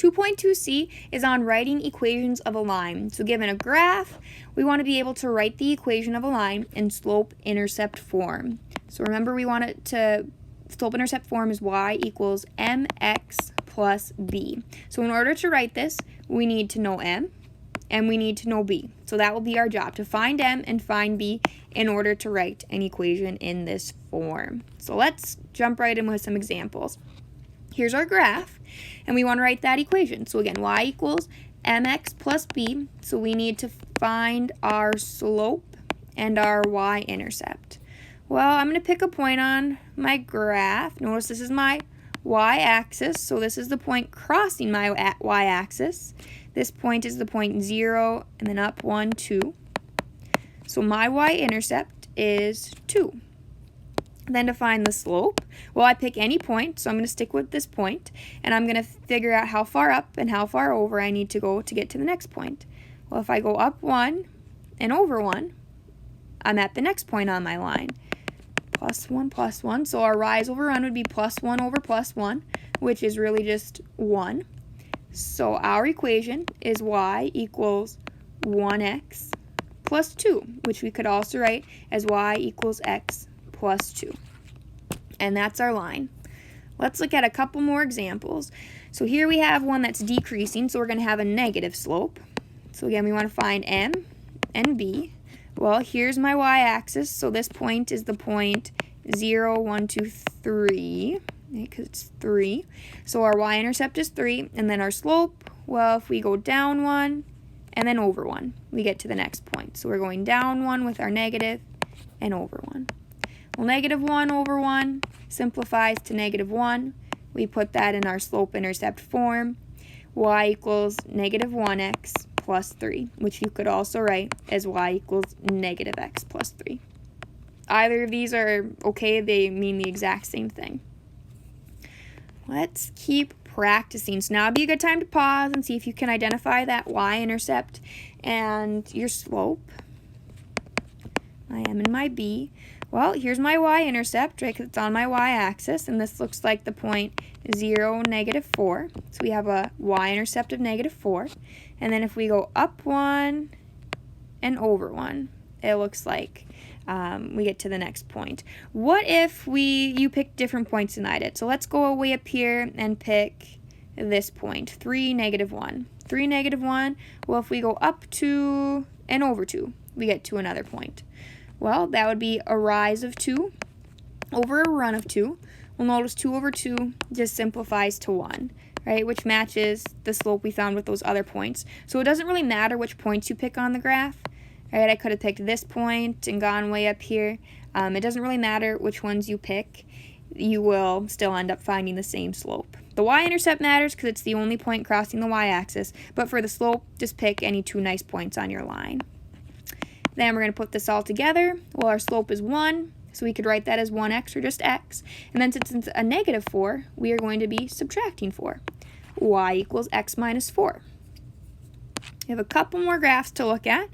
2.2c is on writing equations of a line. So given a graph, we want to be able to write the equation of a line in slope-intercept form. So remember, we want it to, slope-intercept form is y equals mx plus b. So in order to write this, we need to know m and we need to know b. So that will be our job, to find m and find b in order to write an equation in this form. So let's jump right in with some examples. Here's our graph, and we want to write that equation. So again, y equals mx plus b. So we need to find our slope and our y-intercept. Well, I'm going to pick a point on my graph. Notice this is my y-axis, so this is the point crossing my y-axis. This point is the point 0, and then up 1, 2. So my y-intercept is 2. Then to find the slope, well, I pick any point, so I'm going to stick with this point, and I'm going to figure out how far up and how far over I need to go to get to the next point. Well, if I go up 1 and over 1, I'm at the next point on my line. Plus 1, so our rise over run would be plus 1 over plus 1, which is really just 1. So our equation is y equals 1x plus 2, which we could also write as y equals x plus 2. And that's our line. Let's look at a couple more examples. So here we have one that's decreasing, so we're going to have a negative slope. So again, we want to find m and b. Well, here's my y-axis, so this point is the point 0, 1, 2, 3, because it's 3. So our y-intercept is 3, and then our slope, well, if we go down 1 and then over 1, we get to the next point. So we're going down 1 with our negative and over 1. Well, negative 1 over 1 simplifies to negative 1. We put that in our slope-intercept form. Y equals negative 1x plus 3, which you could also write as y equals negative x plus 3. Either of these are okay, they mean the exact same thing. Let's keep practicing. So now would be a good time to pause and see if you can identify that y-intercept and your slope. My m and my b. Well, here's my y-intercept, right, because it's on my y-axis, and this looks like the point 0, negative 4. So we have a y-intercept of negative 4. And then if we go up 1 and over 1, it looks like we get to the next point. What if you pick different points than I did? So let's go way up here and pick this point, 3, negative 1. 3, negative 1, well, if we go up 2 and over 2, we get to another point. Well, that would be a rise of 2 over a run of 2. We'll notice 2 over 2 just simplifies to 1, right, which matches the slope we found with those other points. So it doesn't really matter which points you pick on the graph, right? I could have picked this point and gone way up here. It doesn't really matter which ones you pick. You will still end up finding the same slope. The y-intercept matters because it's the only point crossing the y-axis, but for the slope, just pick any 2 nice points on your line. Then we're going to put this all together. Well, our slope is 1, so we could write that as 1x or just x. And then since it's a negative 4, we are going to be subtracting 4. Y equals x minus 4. We have a couple more graphs to look at.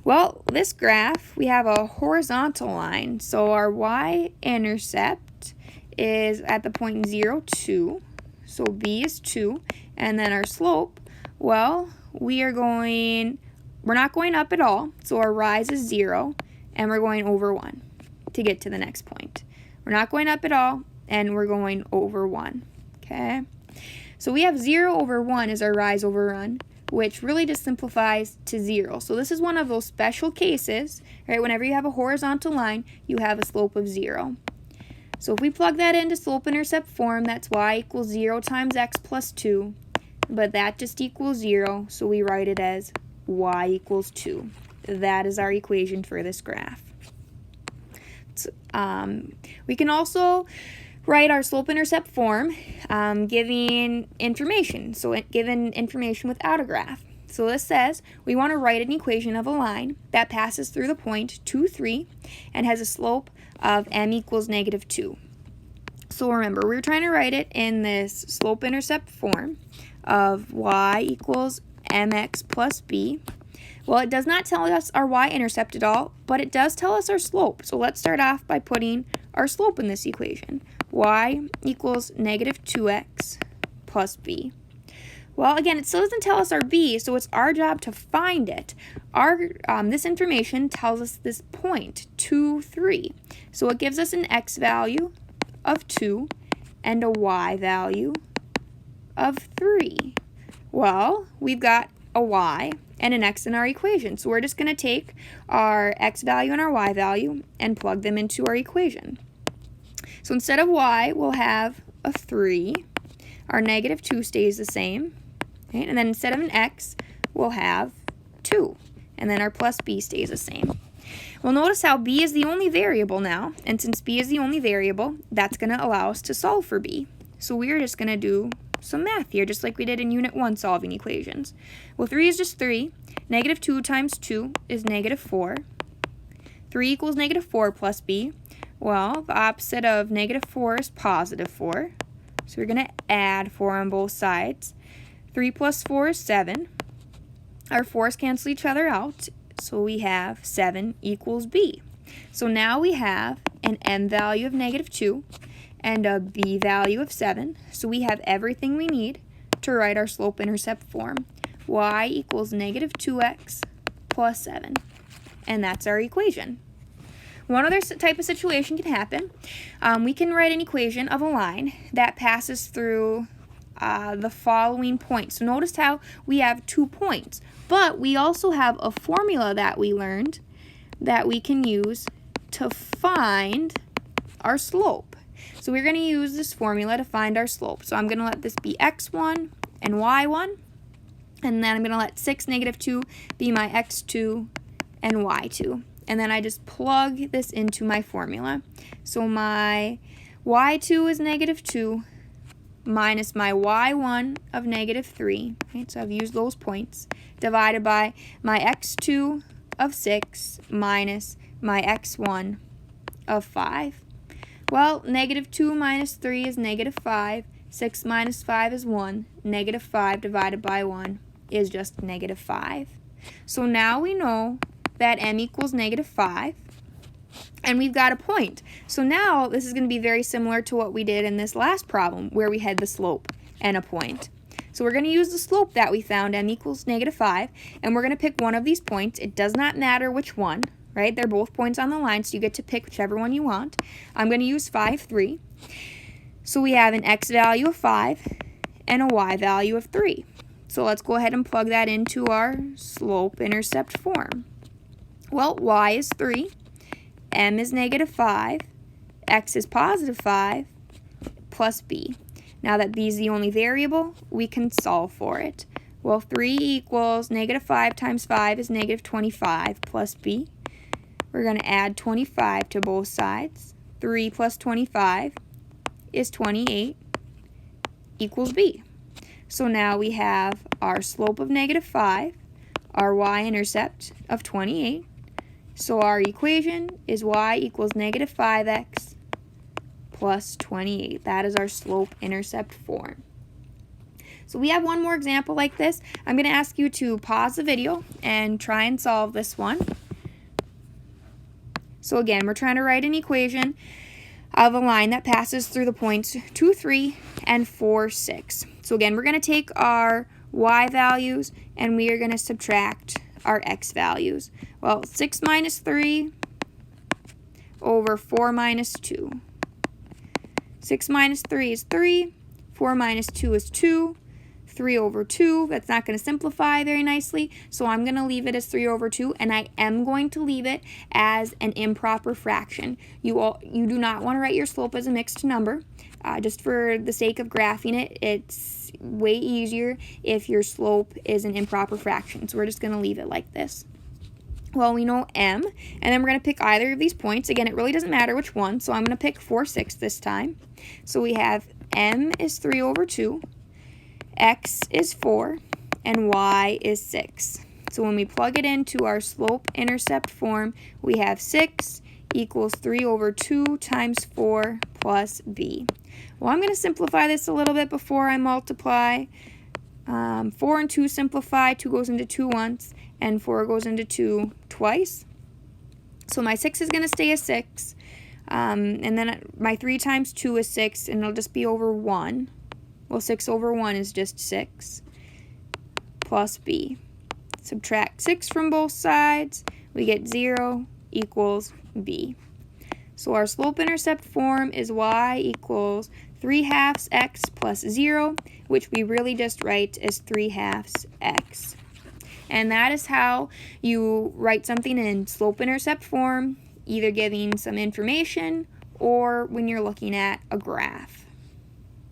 Well, this graph, we have a horizontal line. So our y-intercept is at the point 0, 2. So b is 2. And then our slope, well, we're not going up at all, so our rise is 0, and we're going over 1 to get to the next point. We're not going up at all, and we're going over 1, okay? So we have 0 over 1 as our rise over run, which really just simplifies to 0. So this is one of those special cases, right? Whenever you have a horizontal line, you have a slope of 0. So if we plug that into slope-intercept form, that's y equals 0 times x plus 2, but that just equals 0, so we write it as y equals 2. That is our equation for this graph. We can also write our slope-intercept form giving information. So given information without a graph. So this says we want to write an equation of a line that passes through the point 2, 3 and has a slope of m equals negative 2. So remember, we're trying to write it in this slope-intercept form of y equals mx plus b. Well, it does not tell us our y-intercept at all, but it does tell us our slope. So let's start off by putting our slope in this equation. Y equals negative 2x plus b. Well, again, it still doesn't tell us our b, so it's our job to find it. This information tells us this point, 2, 3. So it gives us an x value of 2 and a y value of 3. Well, we've got a y and an x in our equation. So we're just going to take our x value and our y value and plug them into our equation. So instead of y, we'll have a 3. Our negative 2 stays the same. Okay? And then instead of an x, we'll have 2. And then our plus b stays the same. Well, notice how b is the only variable now. And since b is the only variable, that's going to allow us to solve for b. So we're just going to do some math here, just like we did in Unit 1 solving equations. Well, 3 is just 3. Negative 2 times 2 is negative 4. 3 equals negative 4 plus b. Well, the opposite of negative 4 is positive 4. So we're going to add 4 on both sides. 3 plus 4 is 7. Our 4's cancel each other out, so we have 7 equals b. So now we have an m value of negative 2 and a b value of 7. So we have everything we need to write our slope-intercept form. Y equals negative 2x plus 7. And that's our equation. One other type of situation can happen. We can write an equation of a line that passes through the following points. So notice how we have 2 points, but we also have a formula that we learned that we can use to find our slope. So we're going to use this formula to find our slope. So I'm going to let this be x1 and y1, and then I'm going to let 6, negative 2 be my x2 and y2. And then I just plug this into my formula. So my y2 is negative 2 minus my y1 of negative 3. Right? So I've used those points. Divided by my x2 of 6 minus my x1 of 5. Well, negative 2 minus 3 is negative 5. 6 minus 5 is 1. Negative 5 divided by 1 is just negative 5. So now we know that m equals negative 5, and we've got a point. So now this is going to be very similar to what we did in this last problem where we had the slope and a point. So we're going to use the slope that we found, m equals negative 5, and we're going to pick one of these points. It does not matter which one, right? They're both points on the line, so you get to pick whichever one you want. I'm going to use 5, 3. So we have an x value of 5 and a y value of 3. So let's go ahead and plug that into our slope-intercept form. Well, y is 3, m is negative 5, x is positive 5, plus b. Now that b is the only variable, we can solve for it. Well, 3 equals negative 5 times 5 is negative 25 plus b. We're going to add 25 to both sides. 3 plus 25 is 28 equals b. So now we have our slope of negative 5, our y-intercept of 28. So our equation is y equals negative 5x plus 28. That is our slope-intercept form. So we have one more example like this. I'm going to ask you to pause the video and try and solve this one. So again, we're trying to write an equation of a line that passes through the points 2, 3, and 4, 6. So again, we're going to take our y values and we are going to subtract our x values. Well, 6 minus 3 over 4 minus 2. 6 minus 3 is 3. 4 minus 2 is 2. 3 over 2, that's not going to simplify very nicely, so I'm going to leave it as 3 over 2, and I am going to leave it as an improper fraction. You do not want to write your slope as a mixed number. Just for the sake of graphing it, it's way easier if your slope is an improper fraction, so we're just going to leave it like this. Well, we know m, and then we're going to pick either of these points. Again, it really doesn't matter which one, so I'm going to pick 4, 6 this time. So we have m is 3 over 2, x is 4, and y is 6. So when we plug it into our slope-intercept form, we have 6 equals 3 over 2 times 4 plus b. Well, I'm going to simplify this a little bit before I multiply. 4 and 2 simplify, 2 goes into 2 once, and 4 goes into 2 twice. So my 6 is going to stay a 6, and then my 3 times 2 is 6, and it'll just be over 1. Well, 6 over 1 is just 6. plus b. Subtract 6 from both sides, we get 0 equals b. So our slope-intercept form is y equals 3/2 x plus 0, which we really just write as 3/2 x. And that is how you write something in slope-intercept form, either giving some information or when you're looking at a graph.